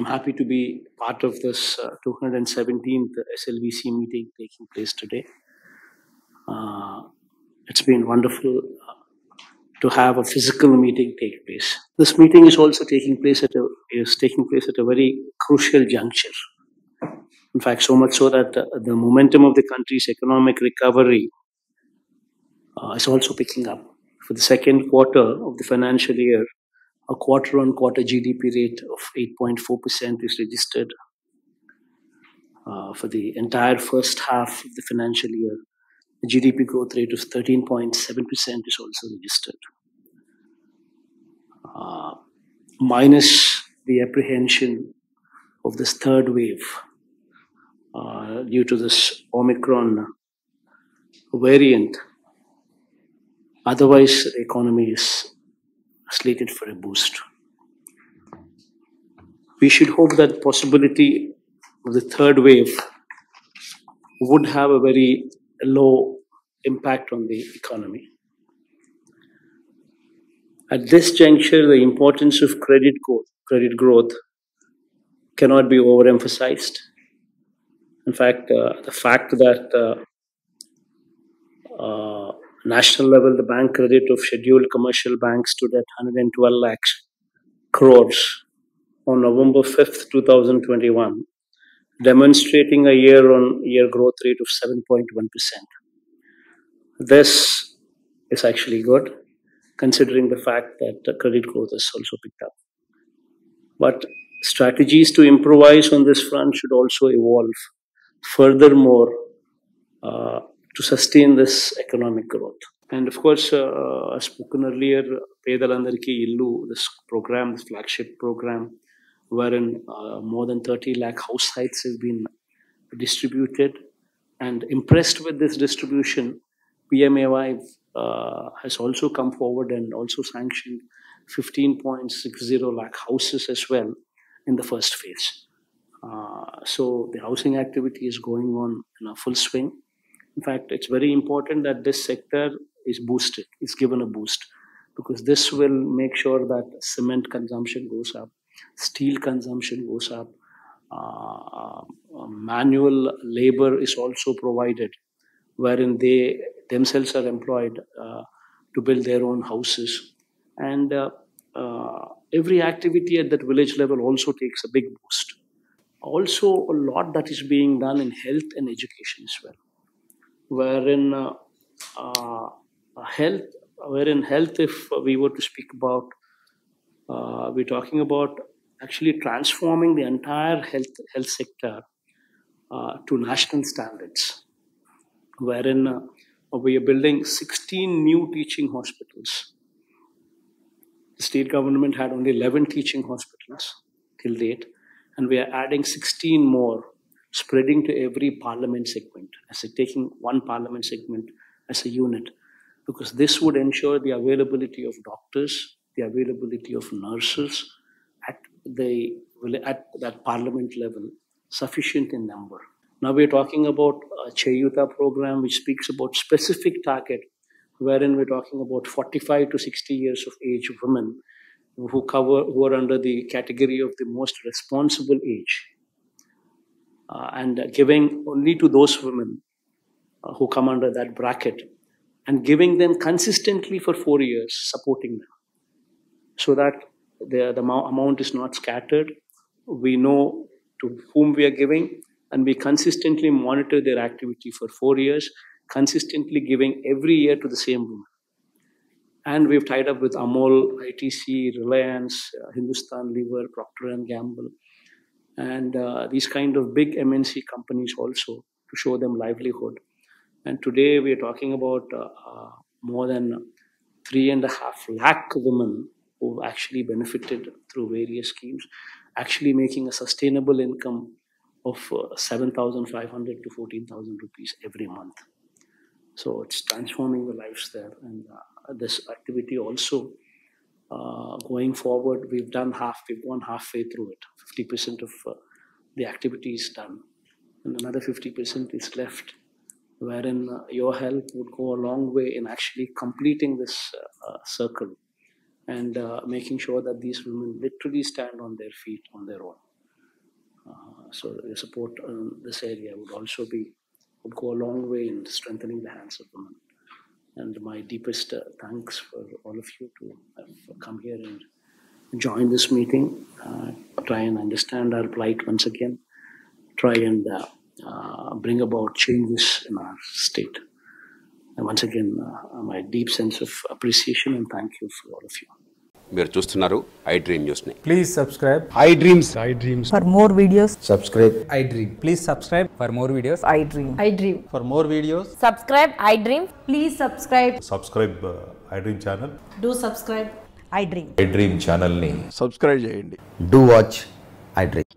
happy to be part of this 217th SLVC meeting taking place today. It's been wonderful to have a physical meeting take place. This meeting is also taking place at a very crucial juncture. In fact, so much so that the momentum of the country's economic recovery is also picking up. For the second quarter of the financial year, a quarter-on-quarter GDP rate of 8.4% is registered. For the entire first half of the financial year, the GDP growth rate of 13.7% is also registered. Minus the apprehension of this third wave due to this Omicron variant. Otherwise, the economy is slated for a boost. We should hope that possibility of the third wave would have a very low impact on the economy. At this juncture, the importance of credit growth cannot be overemphasized. In fact, the fact that national level, the bank credit of scheduled commercial banks stood at 112 lakhs crores on November 5th, 2021, demonstrating a year-on-year growth rate of 7.1%. This is actually good, considering the fact that the credit growth has also picked up. But strategies to improvise on this front should also evolve furthermore to sustain this economic growth. And of course, as spoken earlier, Pedalandariki Illu, this program, this flagship program, wherein more than 30 lakh house sites have been distributed. And impressed with this distribution, PMAY has also come forward and also sanctioned 15.60 lakh houses as well in the first phase. So the housing activity is going on in a full swing. In fact, it's very important that this sector is boosted, is given a boost, because this will make sure that cement consumption goes up, steel consumption goes up, manual labor is also provided, wherein they themselves are employed to build their own houses. And every activity at that village level also takes a big boost. Also, a lot that is being done in health and education as well, wherein health, if we were to speak about, we're talking about actually transforming the entire health sector to national standards, wherein we are building 16 new teaching hospitals. The state government had only 11 teaching hospitals till date, and we are adding 16 more, spreading to every parliament segment, taking one parliament segment as a unit, because this would ensure the availability of doctors, the availability of nurses at that parliament level, sufficient in number. Now we're talking about a Chayuta program, which speaks about specific target, wherein we're talking about 45 to 60 years of age women who are under the category of the most responsible age, and giving only to those women who come under that bracket, and giving them consistently for 4 years, supporting them, so that the amount is not scattered. We know to whom we are giving, and we consistently monitor their activity for 4 years, consistently giving every year to the same woman. And we've tied up with Amol, ITC, Reliance, Hindustan Lever, Procter & Gamble, and these kind of big MNC companies also, to show them livelihood. And today we are talking about more than 3.5 lakh women who actually benefited through various schemes, actually making a sustainable income of 7,500 to 14,000 rupees every month. So it's transforming the lives there. And this activity also, going forward, we've gone halfway through it. 50% of the activity is done, and another 50% is left, wherein your help would go a long way in actually completing this circle and making sure that these women literally stand on their feet on their own. So your support in this area would go a long way in strengthening the hands of women. And my deepest thanks for all of you to have come here and join this meeting, try and understand our plight once again, try and bring about changes in our state. And once again, my deep sense of appreciation and thank you for all of you. మీరు చూస్తున్నారు I dream news ని. Please subscribe. I dreams. For more videos, subscribe I Dream. Please subscribe for more videos. I dream. I dream. for more videos. Subscribe, I dream. Please subscribe. Subscribe I dream channel. Do subscribe. I dream. I dream channel ని subscribe చేయండి. do watch I dream.